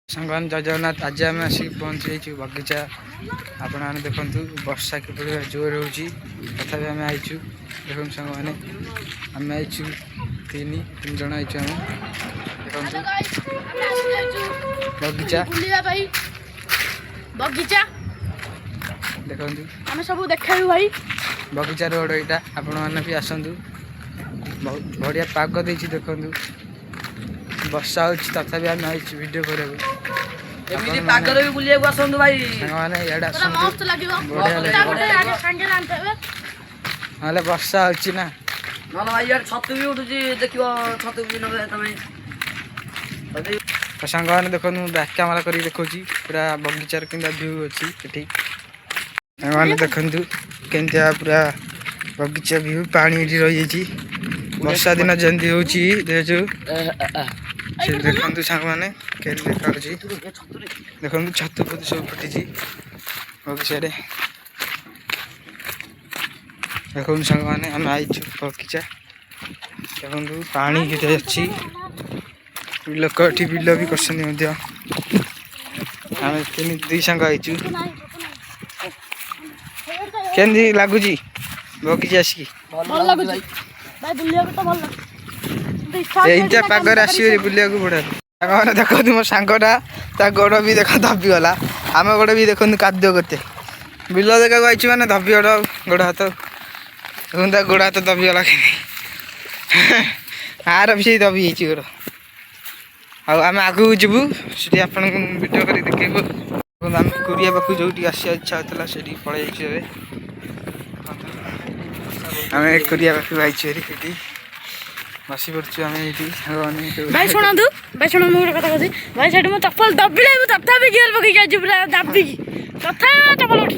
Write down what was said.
सांगवान जय जगन्नाथ। आज आम आसिक पहुँची बगीचा। आपण मैंने देखु वर्षा किपरि जोर हो तथापि आम आईचु। देखो सांग मैंने आम आईचु तीन जन आईचु आम बगीचा बगीचा देखु आम सब देखा भाई बगीचा रोड यहाँ आपण मैंने भी आसतु। बहुत बढ़िया पाग दे देखु वर्षा हो तथापि आम आईचु वीडियो कर वर्षा हो सांग मैंने देखो बैक कैमेरा कर देखा पूरा बगीचार के व्यू अच्छी मैंने देखु के पूरा बगीचा व्यू पानी रही वर्षा दिन जमी हो देखु सांग मैंने देखा देखो छतु फतु सब फुटी बगीचा देखो सांग मैंने आम आईचु बगीचा देखो पानी के अच्छी लोक ये बिल भी कर आम तीन दुई सांग आईचु केमती लगुच बगीचा आसिक एमती पागर आसवे बुला बढ़िया मैंने देखो मो सांगटा गोड़ भी देख दबिगला आम गोड़ भी देखो काद्य करते बिल देखा आई मैंने दबिगड़ गोड़ हाथ देखो गोड़ हाथ दबिगला आर भी दबी गोड़ आम आगू जीवु से आप वीडियो कर देखो आम कुरिया पाक जो आसा इच्छा होता से पलि आम कुरिया पाक आई बसी पड़े आम ये भाई शुणु भाई शुणु मुझे कथा कहती भाई से चप्पल दबिले तथा गियर पकड़ पूरा दबिकी तथा चप्पल उठी